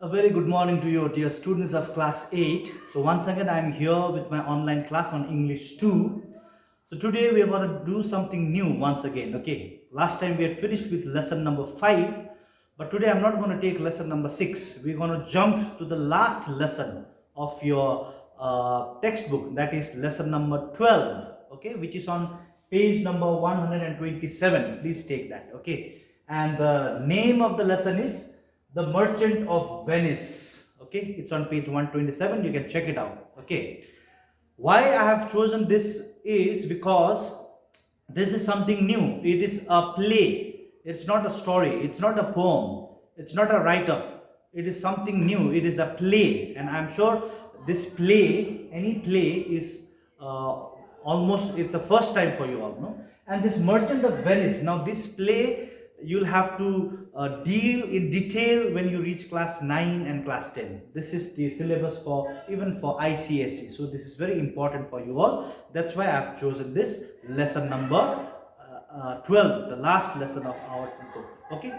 A very good morning to you, dear students of class 8. So once again, I am here with my online class on English 2. So today we are going to do something new once again. Okay, last time we had finished with lesson number 5, but today I'm not going to take lesson number 6. We're going to jump to the last lesson of your textbook, that is lesson number 12, okay, which is on page number 127. Please take that, okay. And the name of the lesson is The Merchant of Venice. Okay, it's on page 127. You can check it out. Okay, why I have chosen this is because this is something new. It is a play. It's not a story. It's not a poem. It's not a write-up. It is something new. It is a play, and I'm sure this play, any play, is almost it's a first time for you all, no? And this Merchant of Venice. Now, this play you'll have to deal in detail when you reach class 9 and class 10. This is the syllabus for even for ICSE, so this is very important for you all. That's why I've chosen this lesson number 12, the last lesson of our book. Okay,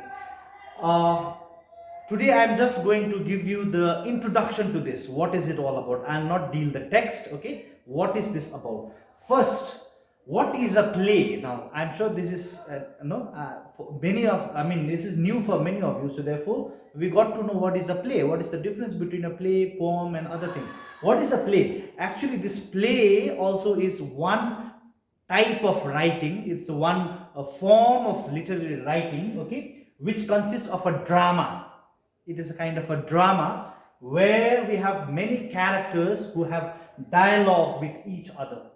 today I'm just going to give you the introduction to this. What is it all about? I'll not deal the text. Okay, what is this about? First, what is a play? Now, I'm sure this is for many of, this is new for many of you. So therefore, we got to know what is a play. What is the difference between a play, poem, and other things? What is a play? Actually, this play also is one type of writing. It's a form of literary writing, okay, which consists of a drama. It is a kind of a drama where we have many characters who have dialogue with each other.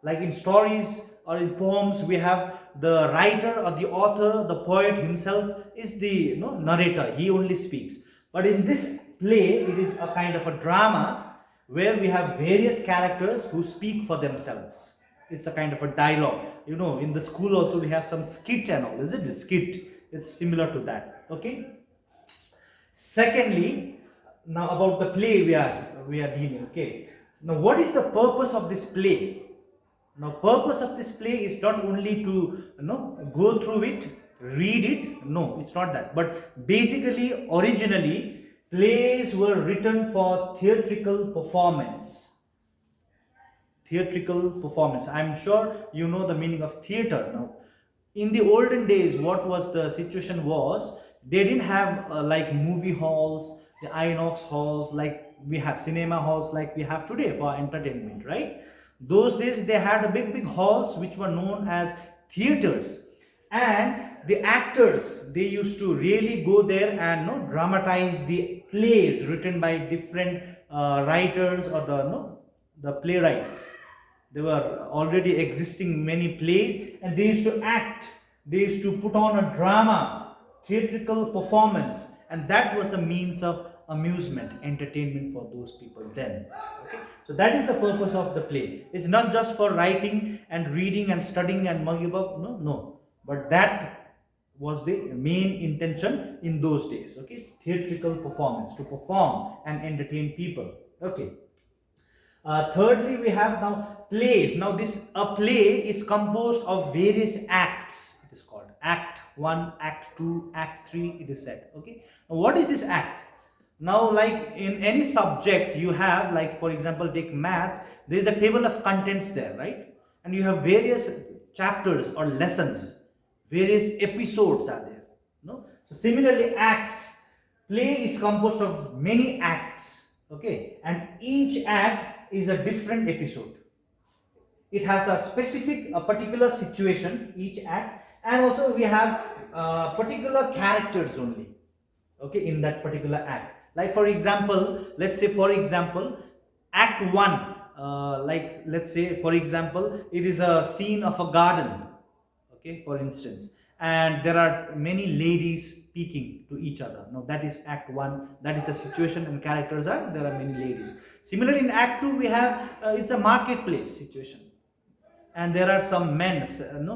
Like in stories or in poems, we have the writer or the author, the poet himself is the narrator. He only speaks. But in this play, it is a kind of a drama where we have various characters who speak for themselves. It's a kind of a dialogue. In the school also we have some skit and all, isn't it? Skit. It's similar to that. Okay. Secondly, now about the play we are dealing. Okay. Now, what is the purpose of this play? Now, purpose of this play is not only to go through it, read it. No, it's not that. But basically, originally, plays were written for theatrical performance. Theatrical performance. I'm sure you know the meaning of theater. Now, in the olden days, what was the situation was, they didn't have like movie halls, the INOX halls, like we have cinema halls like we have today for entertainment, right? Those days they had a big halls which were known as theaters, and the actors, they used to really go there and dramatize the plays written by different writers or the playwrights. There were already existing many plays, and they used to act, they used to put on a drama, theatrical performance, and that was the means of amusement, entertainment for those people then. Okay, so that is the purpose of the play. It's not just for writing and reading and studying and mugging up. No, but that was the main intention in those days. Okay, theatrical performance, to perform and entertain people. Okay. Thirdly, we have now plays. Now, a play is composed of various acts. It is called Act 1, Act 2, Act 3. It is said. Okay. Now, what is this act? Now, like in any subject, you have, like for example, take maths, there is a table of contents there, right? And you have various chapters or lessons, various episodes are there. So similarly, acts, play is composed of many acts, okay? And each act is a different episode. It has a particular situation, each act, and also we have particular characters only, okay, in that particular act. Like for example, let's say for example, Act 1, like let's say for example, it is a scene of a garden, okay, for instance, and there are many ladies speaking to each other. Now that is Act 1, that is the situation and characters are, there are many ladies. Similarly, in Act 2 we have, it's a marketplace situation, and there are some men,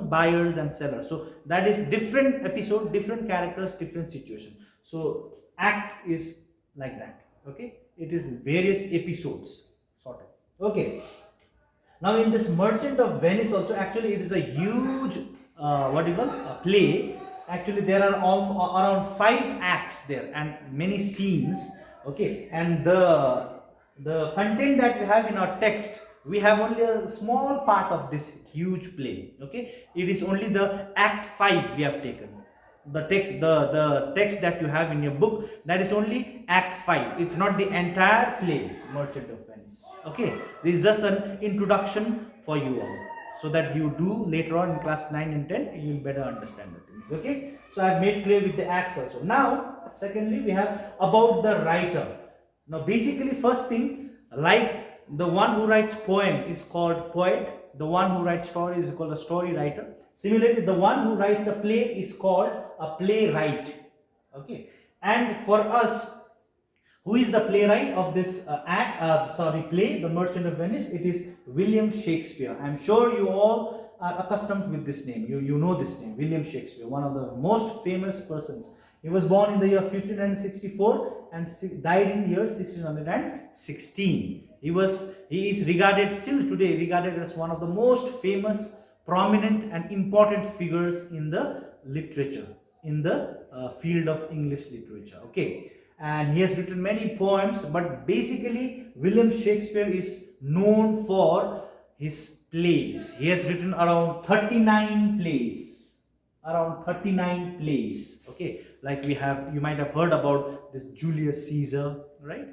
buyers and sellers. So that is different episode, different characters, different situation. So act is like that. Okay, it is various episodes, sort of. Okay, now in this Merchant of Venice also, actually it is a huge a play Actually, there are around 5 acts there and many scenes. Okay, and the content that we have in our text, we have only a small part of this huge play. Okay, it is only the Act 5 we have taken. The text that you have in your book, that is only Act 5. It's not the entire play, Merchant of Venice. Okay, this is just an introduction for you all, so that you do later on in class 9 and 10, you will better understand the things. Okay, so I've made clear with the acts also. Now secondly, we have about the writer. Now basically, first thing, like the one who writes poem is called poet, the one who writes story is called a story writer. Similarly, the one who writes a play is called a playwright. Okay, and for us, who is the playwright of this play, The Merchant of Venice? It is William Shakespeare. I'm sure you all are accustomed with this name. You know this name, William Shakespeare, one of the most famous persons. He was born in the year 1564 and died in the year 1616. He is regarded still today regarded as one of the most famous, prominent and important figures in the literature, in the field of English literature. Okay, and he has written many poems, but basically William Shakespeare is known for his plays. He has written around 39 plays. Around 39 plays. Okay, like you might have heard about this Julius Caesar, right?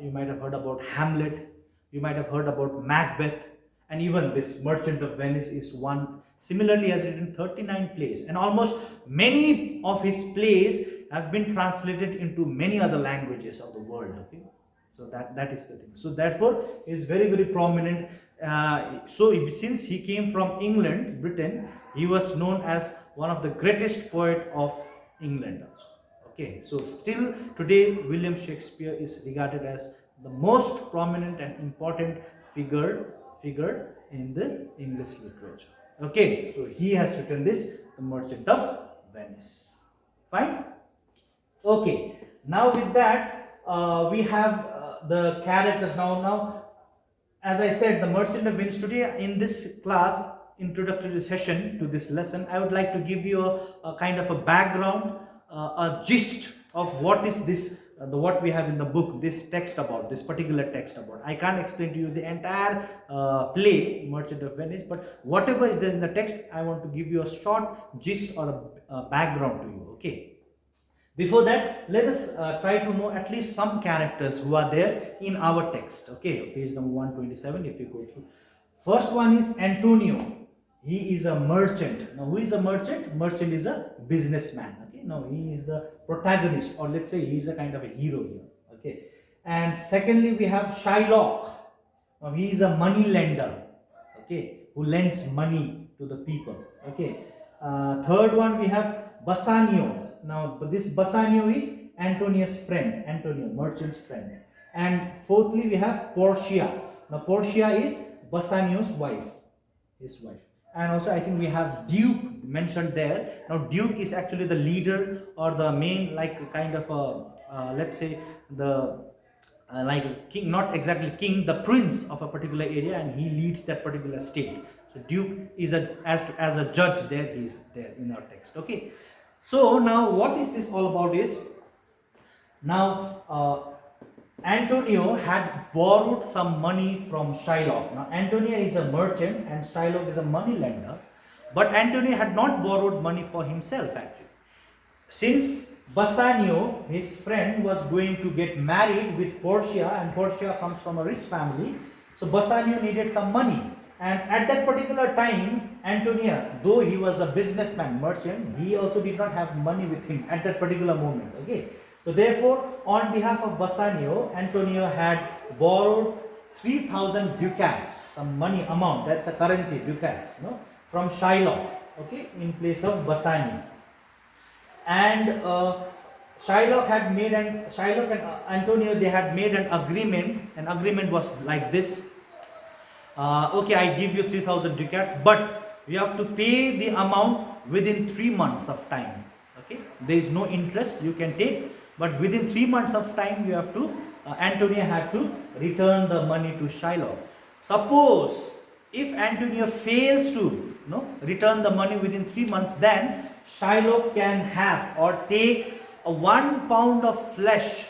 You might have heard about Hamlet. You might have heard about Macbeth, and even this Merchant of Venice is one. Similarly, he has written 39 plays, and almost many of his plays have been translated into many other languages of the world. Okay, so that is the thing. So therefore, he is very, very prominent. Since he came from England, Britain, he was known as one of the greatest poet of England also. Okay, so still today William Shakespeare is regarded as the most prominent and important figure in the English literature. Okay, so he has written this, The Merchant of Venice. Fine. Okay, now with that we have the characters. Now as I said, The Merchant of Venice, today in this class introductory session to this lesson, I would like to give you a kind of a background, a gist of what is this, what we have in the book, this text about, this particular text about. I can't explain to you the entire play, Merchant of Venice, but whatever is there in the text, I want to give you a short gist or a background to you. Okay. Before that, let us try to know at least some characters who are there in our text. Okay, page number 127, if you go through. First one is Antonio. He is a merchant. Now, who is a merchant? Merchant is a businessman. Okay, now he is the protagonist, or let's say he is a kind of a hero here. Okay, and secondly, we have Shylock. Now, he is a money lender. Okay, who lends money to the people. Okay, third one we have Bassanio. Now, this Bassanio is Antonia's friend, Antonio, merchant's friend. And fourthly, we have Portia. Now, Portia is Bassanio's wife, his wife. And also, I think we have Duke mentioned there. Now, Duke is actually the leader or the main, like kind of a, let's say, the like a king, not exactly king, the prince of a particular area, and he leads that particular state. So, Duke is as a judge there, he is there in our text. Okay. So now what is this all about is, now Antonio had borrowed some money from Shylock. Now Antonio is a merchant and Shylock is a money lender, but Antonio had not borrowed money for himself actually. Since Bassanio, his friend, was going to get married with Portia, and Portia comes from a rich family, so Bassanio needed some money. And at that particular time, Antonio, though he was a businessman, merchant, he also did not have money with him at that particular moment. Okay, so therefore, on behalf of Bassanio, Antonio had borrowed 3,000 ducats, some money amount, that's a currency, ducats, no, from Shylock, okay, in place of Bassanio. And Shylock and Antonio, they had made an agreement. An agreement was like this. Okay, I give you 3,000 ducats, but you have to pay the amount within 3 months of time. Okay, there is no interest you can take, but within 3 months of time you have to, Antonio had to return the money to Shylock. Suppose if Antonio fails to return the money within 3 months, then Shylock can have or take a 1 pound of flesh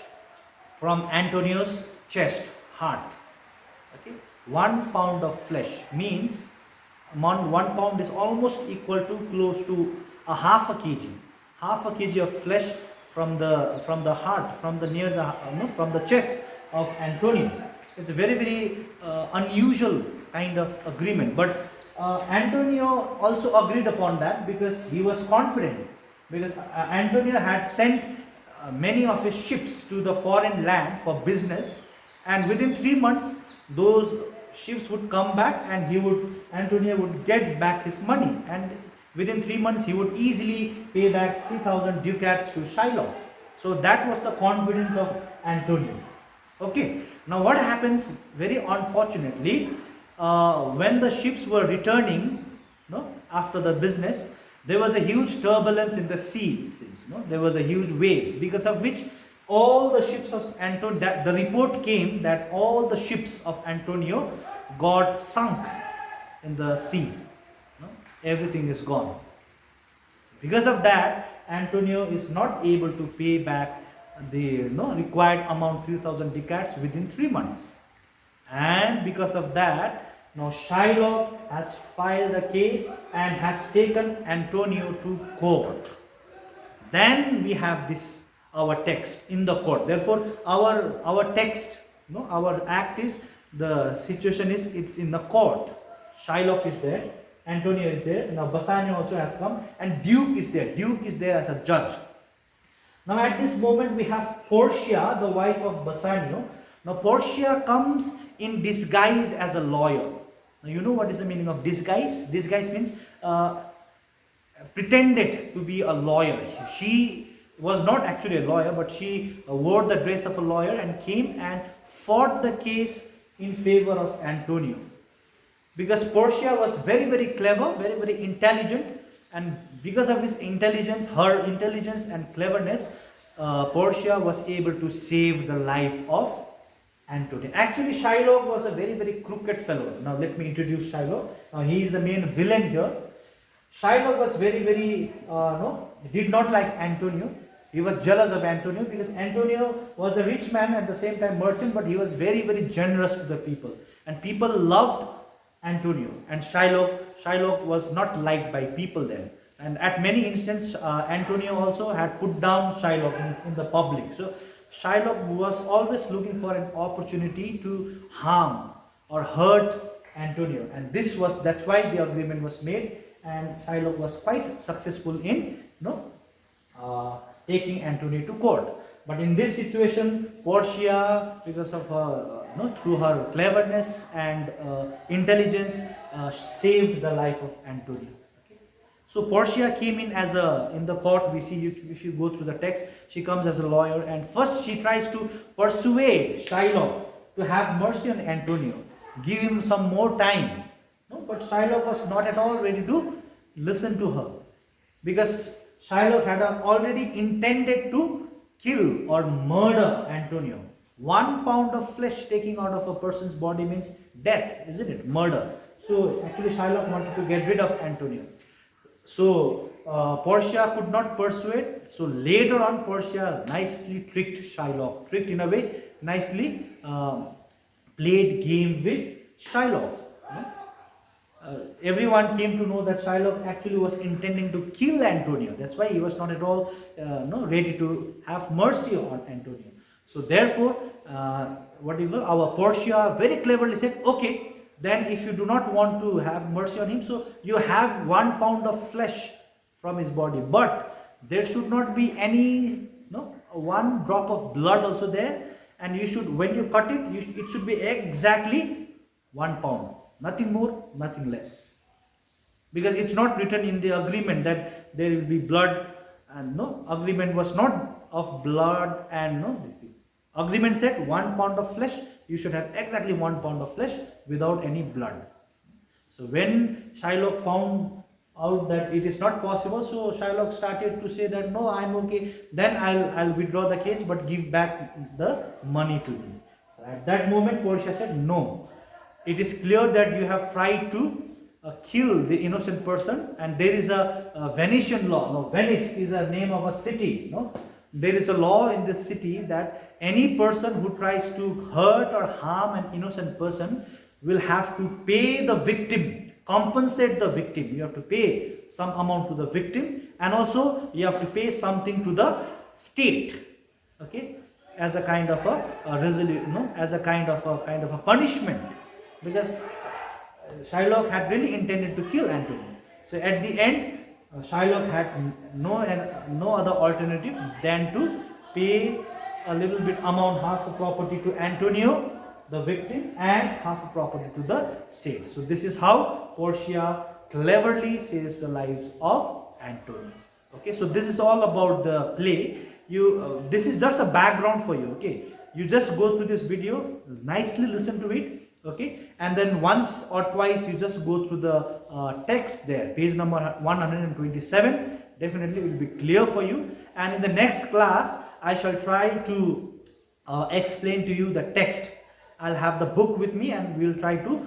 from Antonio's chest, heart. Okay, 1 pound of flesh means 1 pound is almost equal to close to a half a kg of flesh from the heart, from the near the no, from the chest of Antonio. It's a very unusual kind of agreement, but Antonio also agreed upon that because he was confident, because Antonio had sent many of his ships to the foreign land for business, and within 3 months those ships would come back and Antonio would get back his money, and within 3 months he would easily pay back 3,000 ducats to Shylock. So that was the confidence of Antonio. Okay, now what happens, very unfortunately, when the ships were returning, no, after the business, there was a huge turbulence in the sea, it seems. No? There was a huge waves, because of which all the ships of Antonio, the report came that all the ships of Antonio got sunk in the sea. No? Everything is gone. Because of that, Antonio is not able to pay back the required amount, 3,000 ducats, within 3 months. And because of that, now Shylock has filed a case and has taken Antonio to court. Then we have this, our text in the court. Therefore, our text, our act is, the situation is, it's in the court. Shylock is there, Antonio is there, now Bassanio also has come, and Duke is there. Duke is there as a judge. Now at this moment we have Portia, the wife of Bassanio. Now Portia comes in disguise as a lawyer. Now you know what is the meaning of disguise? Disguise means pretended to be a lawyer. She was not actually a lawyer, but she wore the dress of a lawyer and came and fought the case in favor of Antonio. Because Portia was very clever, very intelligent, and because of his intelligence, her intelligence and cleverness, Portia was able to save the life of Antonio. Actually, Shylock was a very crooked fellow. Now let me introduce Shylock. Now he is the main villain here. Shylock was did not like Antonio. He was jealous of Antonio because Antonio was a rich man, at the same time merchant, but he was very generous to the people, and people loved Antonio. And Shylock was not liked by people then. And at many instances, Antonio also had put down Shylock in the public. So Shylock was always looking for an opportunity to harm or hurt Antonio, and that's why the agreement was made, and Shylock was quite successful in taking Antonio to court. But in this situation, Portia, because of her through her cleverness and intelligence, saved the life of Antonio. So Portia came in as in the court. We see, if you go through the text, she comes as a lawyer, and first she tries to persuade Shylock to have mercy on Antonio, give him some more time. But Shylock was not at all ready to listen to her, because Shylock had already intended to kill or murder Antonio. 1 pound of flesh taking out of a person's body means death, isn't it? Murder. So actually Shylock wanted to get rid of Antonio. So Portia could not persuade. So later on, Portia nicely tricked Shylock. Tricked in a way, nicely played game with Shylock. Everyone came to know that Shylock actually was intending to kill Antonio. That's why he was not at all ready to have mercy on Antonio. So therefore, our Portia very cleverly said, okay, then if you do not want to have mercy on him, so you have 1 pound of flesh from his body, but there should not be any, one drop of blood also there, and you should, when you cut it, it should be exactly 1 pound, nothing more, nothing less, because it's not written in the agreement that there will be blood, and agreement was not of blood, and this thing. Agreement said 1 pound of flesh, you should have exactly 1 pound of flesh without any blood. So when Shylock found out that it is not possible, so Shylock started to say that no, I'm okay, then I'll withdraw the case, but give back the money to me. So at that moment Portia said, no, it is clear that you have tried to kill the innocent person. And there is a Venetian law. No, Venice is a name of a city. No, there is a law in this city that any person who tries to hurt or harm an innocent person will have to pay the victim, compensate the victim. You have to pay some amount to the victim, and also you have to pay something to the state, okay, as a kind of a resolution, no, as a kind of a punishment, because Shylock had really intended to kill Antony. So at the end, Shylock had no other alternative than to pay a little bit amount, half the property to Antonio, the victim, and half the property to the state. So this is how Portia cleverly saves the lives of Antonio. Okay, so this is all about the play. This is just a background for you. Okay, you just go through this video, nicely listen to it. Okay, and then once or twice you just go through the text there, page number 127. Definitely it will be clear for you. And in the next class, I shall try to explain to you the text. I'll have the book with me, and we'll try to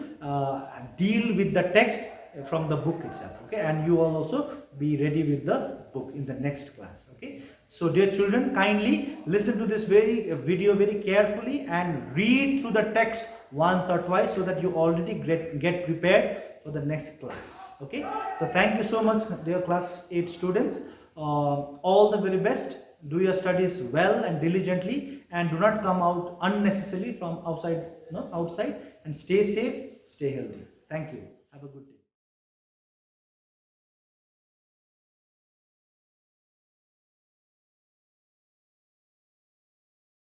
deal with the text from the book itself. Okay, and you will also be ready with the book in the next class. Okay, so dear children, kindly listen to this video very carefully and read through the text once or twice, so that you already get prepared for the next class. Okay, so thank you so much, dear class 8 students. All the very best. Do your studies well and diligently, and do not come out unnecessarily from outside, and stay safe, stay healthy. Thank you. Have a good day.